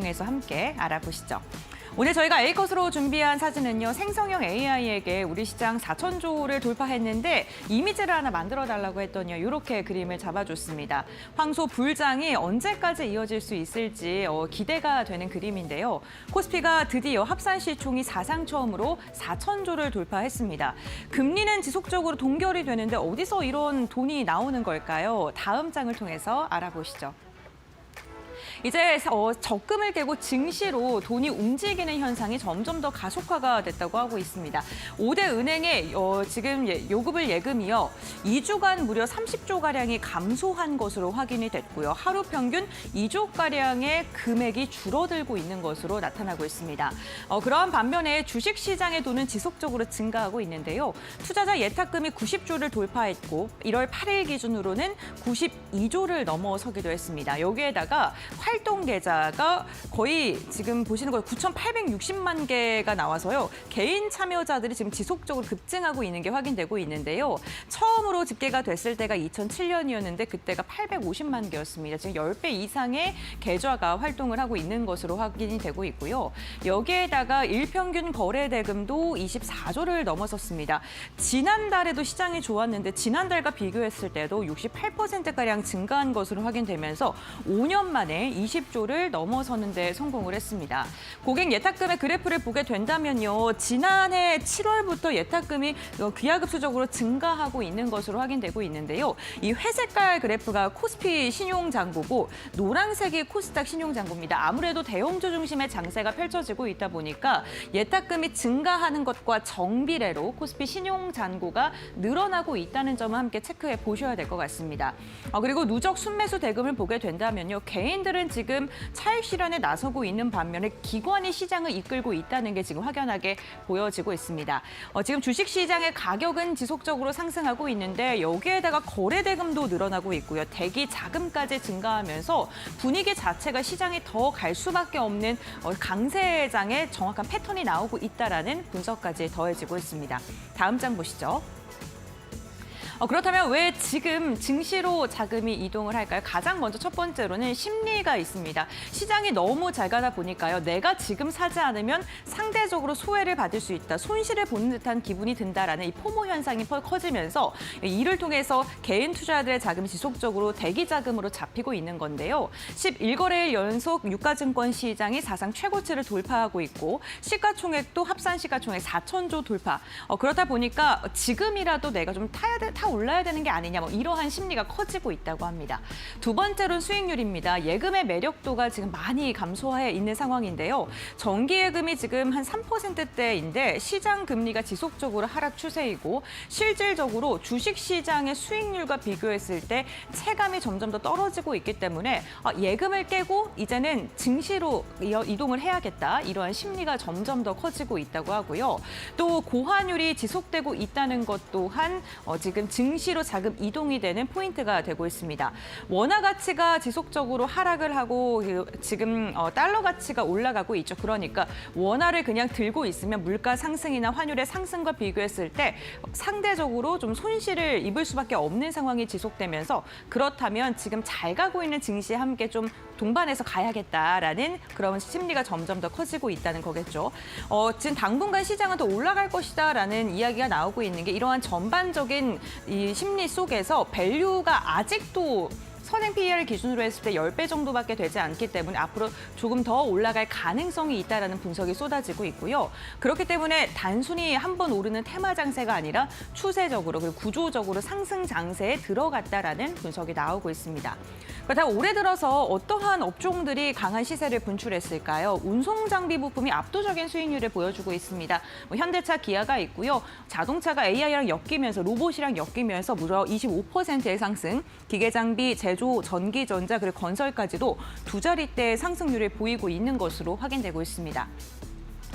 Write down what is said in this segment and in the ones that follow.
통해서 함께 알아보시죠. 오늘 저희가 A컷으로 준비한 사진은요. 생성형 AI에게 우리 시장 4천조를 돌파했는데 이미지를 하나 만들어달라고 했더니 이렇게 그림을 잡아줬습니다. 황소 불장이 언제까지 이어질 수 있을지 기대가 되는 그림인데요. 코스피가 드디어 합산 시총이 사상 처음으로 4천조를 돌파했습니다. 금리는 지속적으로 동결이 되는데 어디서 이런 돈이 나오는 걸까요? 다음 장을 통해서 알아보시죠. 이제 적금을 깨고 증시로 돈이 움직이는 현상이 점점 더 가속화가 됐다고 하고 있습니다. 5대 은행의 지금 요금을 예금이요. 2주간 무려 30조가량이 감소한 것으로 확인이 됐고요. 하루 평균 2조가량의 금액이 줄어들고 있는 것으로 나타나고 있습니다. 그러한 반면에 주식시장의 돈은 지속적으로 증가하고 있는데요. 투자자 예탁금이 90조를 돌파했고 1월 8일 기준으로는 92조를 넘어서기도 했습니다. 여기에다가 활동 계좌가 거의 지금 보시는 거 9,860만 개가 나와서요. 개인 참여자들이 지금 지속적으로 급증하고 있는 게 확인되고 있는데요. 처음으로 집계가 됐을 때가 2007년이었는데 그때가 850만 개였습니다. 지금 10배 이상의 계좌가 활동을 하고 있는 것으로 확인이 되고 있고요. 여기에다가 일평균 거래 대금도 24조를 넘어섰습니다. 지난달에도 시장이 좋았는데 지난달과 비교했을 때도 68%가량 증가한 것으로 확인되면서 5년 만에 20조를 넘어서는 데 성공을 했습니다. 고객 예탁금의 그래프를 보게 된다면요. 지난해 7월부터 예탁금이 기하급수적으로 증가하고 있는 것으로 확인되고 있는데요. 이 회색깔 그래프가 코스피 신용잔고고 노란색이 코스닥 신용잔고입니다. 아무래도 대형주 중심의 장세가 펼쳐지고 있다 보니까 예탁금이 증가하는 것과 정비례로 코스피 신용잔고가 늘어나고 있다는 점을 함께 체크해 보셔야 될 것 같습니다. 그리고 누적 순매수 대금을 보게 된다면요. 개인들은 지금 차익 실현에 나서고 있는 반면에 기관이 시장을 이끌고 있다는 게 지금 확연하게 보여지고 있습니다. 지금 주식시장의 가격은 지속적으로 상승하고 있는데 여기에다가 거래 대금도 늘어나고 있고요. 대기 자금까지 증가하면서 분위기 자체가 시장이 더 갈 수밖에 없는 강세장의 정확한 패턴이 나오고 있다라는 분석까지 더해지고 있습니다. 다음 장 보시죠. 그렇다면 왜 지금 증시로 자금이 이동을 할까요? 가장 먼저 첫 번째로는 심리가 있습니다. 시장이 너무 잘 가다 보니까요. 내가 지금 사지 않으면 상대적으로 소외를 받을 수 있다. 손실을 보는 듯한 기분이 든다라는 이 포모 현상이 커지면서 이를 통해서 개인 투자자들의 자금이 지속적으로 대기 자금으로 잡히고 있는 건데요. 11거래일 연속 유가증권 시장이 사상 최고치를 돌파하고 있고 시가총액도 합산 시가총액 4천조 돌파. 그렇다 보니까 지금이라도 내가 좀 타 올라야 되는 게 아니냐 이러한 심리가 커지고 있다고 합니다. 두 번째로는 수익률입니다. 예금의 매력도가 지금 많이 감소해 있는 상황인데요. 정기예금이 지금 한 3%대인데 시장 금리가 지속적으로 하락 추세이고 실질적으로 주식시장의 수익률과 비교했을 때 체감이 점점 더 떨어지고 있기 때문에 예금을 깨고 이제는 증시로 이동을 해야겠다. 이러한 심리가 점점 더 커지고 있다고 하고요. 또 고환율이 지속되고 있다는 것 또한 지금 증시로 자금 이동이 되는 포인트가 되고 있습니다. 원화 가치가 지속적으로 하락을 하고 지금 달러 가치가 올라가고 있죠. 그러니까 원화를 그냥 들고 있으면 물가 상승이나 환율의 상승과 비교했을 때 상대적으로 좀 손실을 입을 수밖에 없는 상황이 지속되면서 그렇다면 지금 잘 가고 있는 증시에 함께 좀 동반해서 가야겠다라는 그런 심리가 점점 더 커지고 있다는 거겠죠. 지금 당분간 시장은 더 올라갈 것이다라는 이야기가 나오고 있는 게 이러한 전반적인 이 심리 속에서 밸류가 아직도 선행 PER 기준으로 했을 때 10배 정도밖에 되지 않기 때문에 앞으로 조금 더 올라갈 가능성이 있다는 분석이 쏟아지고 있고요. 그렇기 때문에 단순히 한번 오르는 테마 장세가 아니라 추세적으로 그리고 구조적으로 상승 장세에 들어갔다라는 분석이 나오고 있습니다. 그렇다면 올해 들어서 어떠한 업종들이 강한 시세를 분출했을까요? 운송 장비 부품이 압도적인 수익률을 보여주고 있습니다. 현대차, 기아가 있고요. 자동차가 AI랑 엮이면서 로봇이랑 엮이면서 무려 25%의 상승, 기계 장비, 제조, 전기전자 그리고 건설까지도 두 자릿대의 상승률을 보이고 있는 것으로 확인되고 있습니다.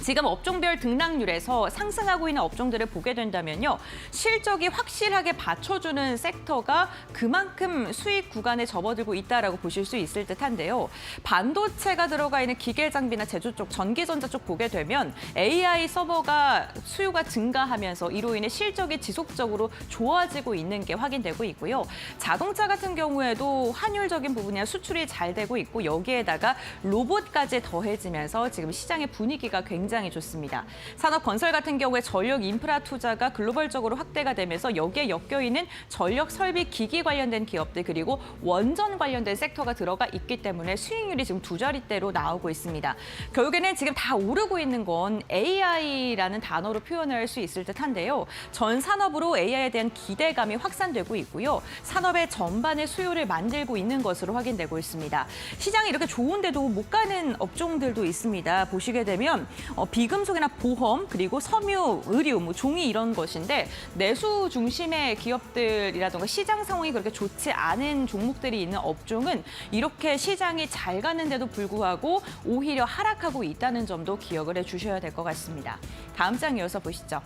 지금 업종별 등락률에서 상승하고 있는 업종들을 보게 된다면요. 실적이 확실하게 받쳐주는 섹터가 그만큼 수익 구간에 접어들고 있다라고 보실 수 있을 듯한데요. 반도체가 들어가 있는 기계 장비나 제조 쪽, 전기전자 쪽 보게 되면 AI 서버가 수요가 증가하면서 이로 인해 실적이 지속적으로 좋아지고 있는 게 확인되고 있고요. 자동차 같은 경우에도 환율적인 부분이나 수출이 잘 되고 있고 여기에다가 로봇까지 더해지면서 지금 시장의 분위기가 굉장히 좋습니다. 산업 건설 같은 경우에 전력 인프라 투자가 글로벌적으로 확대가 되면서 여기에 엮여있는 전력 설비 기기 관련된 기업들 그리고 원전 관련된 섹터가 들어가 있기 때문에 수익률이 지금 두 자릿대로 나오고 있습니다. 결국에는 지금 다 오르고 있는 건 AI라는 단어로 표현을 할 수 있을 듯한데요. 전 산업으로 AI에 대한 기대감이 확산되고 있고요. 산업의 전반의 수요를 만들고 있는 것으로 확인되고 있습니다. 시장이 이렇게 좋은데도 못 가는 업종들도 있습니다. 보시게 되면 비금속이나 보험, 그리고 섬유, 의류, 종이 이런 것인데 내수 중심의 기업들이라든가 시장 상황이 그렇게 좋지 않은 종목들이 있는 업종은 이렇게 시장이 잘 가는데도 불구하고 오히려 하락하고 있다는 점도 기억을 해주셔야 될 것 같습니다. 다음 장 이어서 보시죠.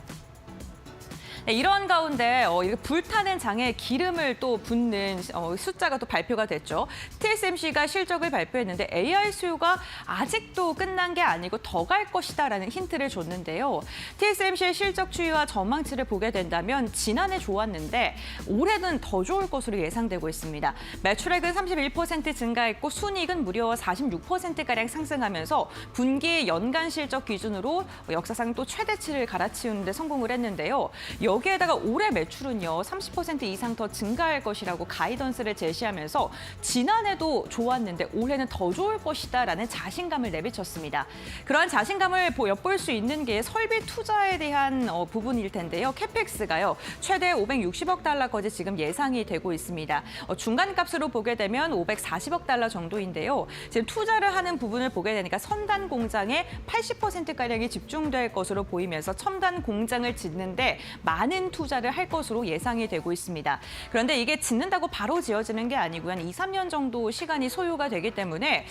네, 이런 가운데 이렇게 불타는 장에 기름을 또 붓는 숫자가 또 발표가 됐죠. TSMC가 실적을 발표했는데 AI 수요가 아직도 끝난 게 아니고 더 갈 것이다라는 힌트를 줬는데요. TSMC의 실적 추이와 전망치를 보게 된다면 지난해 좋았는데 올해는 더 좋을 것으로 예상되고 있습니다. 매출액은 31% 증가했고 순이익은 무려 46%가량 상승하면서 분기 연간 실적 기준으로 역사상 또 최대치를 갈아치우는 데 성공을 했는데요. 여기에다가 올해 매출은요 30% 이상 더 증가할 것이라고 가이던스를 제시하면서 지난해도 좋았는데 올해는 더 좋을 것이다라는 자신감을 내비쳤습니다. 그러한 자신감을 엿볼 수 있는 게 설비 투자에 대한 부분일 텐데요. 캐펙스가요 최대 560억 달러까지 지금 예상이 되고 있습니다. 중간값으로 보게 되면 540억 달러 정도인데요. 지금 투자를 하는 부분을 보게 되니까 선단 공장에 80%가량이 집중될 것으로 보이면서 첨단 공장을 짓는데 많은 투자를 할 것으로 예상이 되고 있습니다. 그런데 이게 짓는다고 바로 지어지는 게 아니고요. 한 2, 3년 정도 시간이 소요가 되기 때문에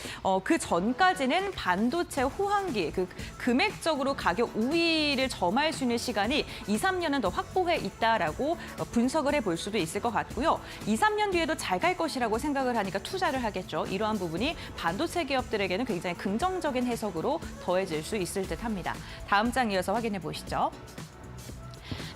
그 전까지는 반도체 호황기, 금액적으로 가격 우위를 점할 수 있는 시간이 2, 3년은 더 확보해 있다라고 분석을 해볼 수도 있을 것 같고요. 2, 3년 뒤에도 잘 갈 것이라고 생각을 하니까 투자를 하겠죠. 이러한 부분이 반도체 기업들에게는 굉장히 긍정적인 해석으로 더해질 수 있을 듯합니다. 다음 장 이어서 확인해 보시죠.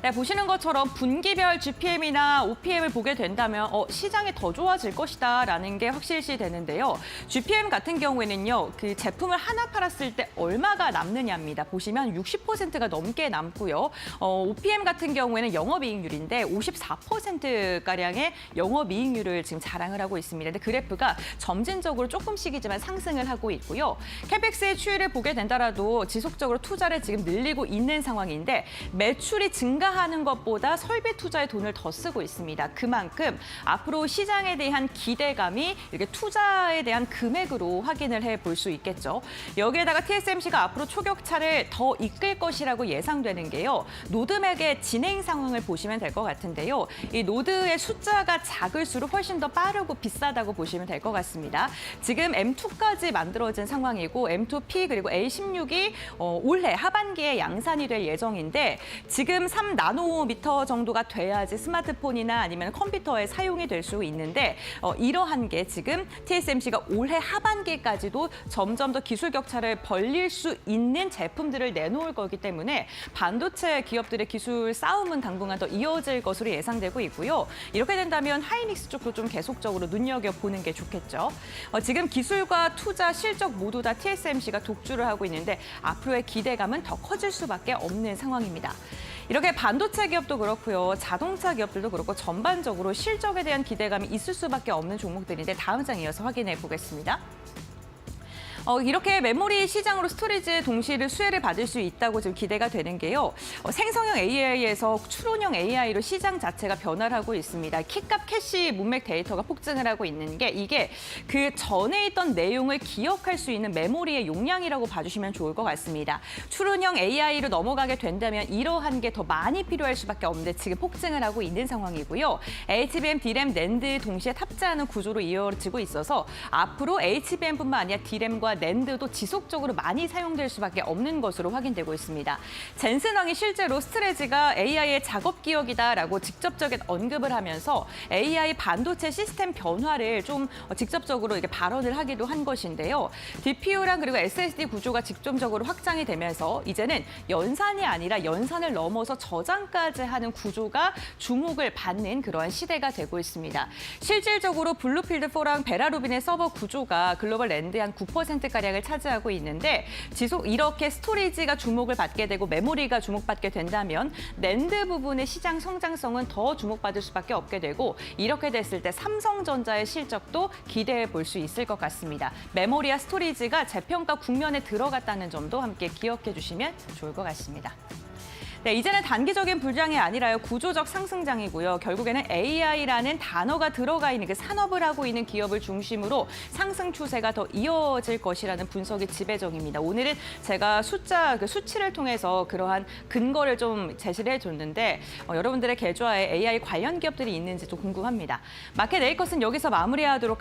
네, 보시는 것처럼 분기별 GPM이나 OPM을 보게 된다면 시장이 더 좋아질 것이다라는 게 확실시 되는데요. GPM 같은 경우에는요, 그 제품을 하나 팔았을 때 얼마가 남느냐입니다. 보시면 60%가 넘게 남고요. OPM 같은 경우에는 영업이익률인데 54%가량의 영업이익률을 지금 자랑을 하고 있습니다. 근데 그래프가 점진적으로 조금씩이지만 상승을 하고 있고요. 캐펙스의 추이를 보게 된다라도 지속적으로 투자를 지금 늘리고 있는 상황인데 매출이 증가하는 것보다 설비 투자에 돈을 더 쓰고 있습니다. 그만큼 앞으로 시장에 대한 기대감이 이렇게 투자에 대한 금액으로 확인을 해볼 수 있겠죠. 여기에다가 TSMC가 앞으로 초격차를 더 이끌 것이라고 예상되는 게요. 노드맥의 진행 상황을 보시면 될 것 같은데요. 이 노드의 숫자가 작을수록 훨씬 더 빠르고 비싸다고 보시면 될 것 같습니다. 지금 M2까지 만들어진 상황이고 M2P 그리고 A16이 올해 하반기에 양산이 될 예정인데 지금 3나노미터 정도가 돼야지 스마트폰이나 아니면 컴퓨터에 사용이 될 수 있는데 이러한 게 지금 TSMC가 올해 하반기까지도 점점 더 기술 격차를 벌릴 수 있는 제품들을 내놓을 거기 때문에 반도체 기업들의 기술 싸움은 당분간 더 이어질 것으로 예상되고 있고요. 이렇게 된다면 하이닉스 쪽도 좀 계속적으로 눈여겨보는 게 좋겠죠. 지금 기술과 투자, 실적 모두 다 TSMC가 독주를 하고 있는데 앞으로의 기대감은 더 커질 수밖에 없는 상황입니다. 이렇게 반도체 기업도 그렇고요. 자동차 기업들도 그렇고 전반적으로 실적에 대한 기대감이 있을 수밖에 없는 종목들인데 다음 장 이어서 확인해 보겠습니다. 이렇게 메모리 시장으로 스토리지 동시를 수혜를 받을 수 있다고 지금 기대가 되는 게요. 생성형 AI에서 추론형 AI로 시장 자체가 변화를 하고 있습니다. 키값 캐시 문맥 데이터가 폭증을 하고 있는 게 이게 그 전에 있던 내용을 기억할 수 있는 메모리의 용량이라고 봐주시면 좋을 것 같습니다. 추론형 AI로 넘어가게 된다면 이러한 게 더 많이 필요할 수밖에 없는데 지금 폭증을 하고 있는 상황이고요. HBM, DRAM, NAND 동시에 탑재하는 구조로 이어지고 있어서 앞으로 HBM뿐만 아니라 DRAM과 낸드도 지속적으로 많이 사용될 수밖에 없는 것으로 확인되고 있습니다. 젠슨 황이 실제로 스트레지가 AI의 작업 기억이다라고 직접적인 언급을 하면서 AI 반도체 시스템 변화를 좀 직접적으로 이렇게 발언을 하기도 한 것인데요. DPU랑 그리고 SSD 구조가 직접적으로 확장이 되면서 이제는 연산이 아니라 연산을 넘어서 저장까지 하는 구조가 주목을 받는 그러한 시대가 되고 있습니다. 실질적으로 블루필드4랑 베라루빈의 서버 구조가 글로벌 낸드의 한 9%가량을 차지하고 있는데 이렇게 스토리지가 주목을 받게 되고 메모리가 주목받게 된다면 낸드 부분의 시장 성장성은 더 주목받을 수밖에 없게 되고 이렇게 됐을 때 삼성전자의 실적도 기대해 볼 수 있을 것 같습니다. 메모리와 스토리지가 재평가 국면에 들어갔다는 점도 함께 기억해 주시면 좋을 것 같습니다. 네, 이제는 단기적인 불장이 아니라요, 구조적 상승장이고요. 결국에는 AI라는 단어가 들어가 있는 그 산업을 하고 있는 기업을 중심으로 상승 추세가 더 이어질 것이라는 분석이 지배적입니다. 오늘은 제가 수치를 통해서 그러한 근거를 좀 제시를 해줬는데 여러분들의 계좌에 AI 관련 기업들이 있는지 좀 궁금합니다. 마켓 에이컷은 여기서 마무리하도록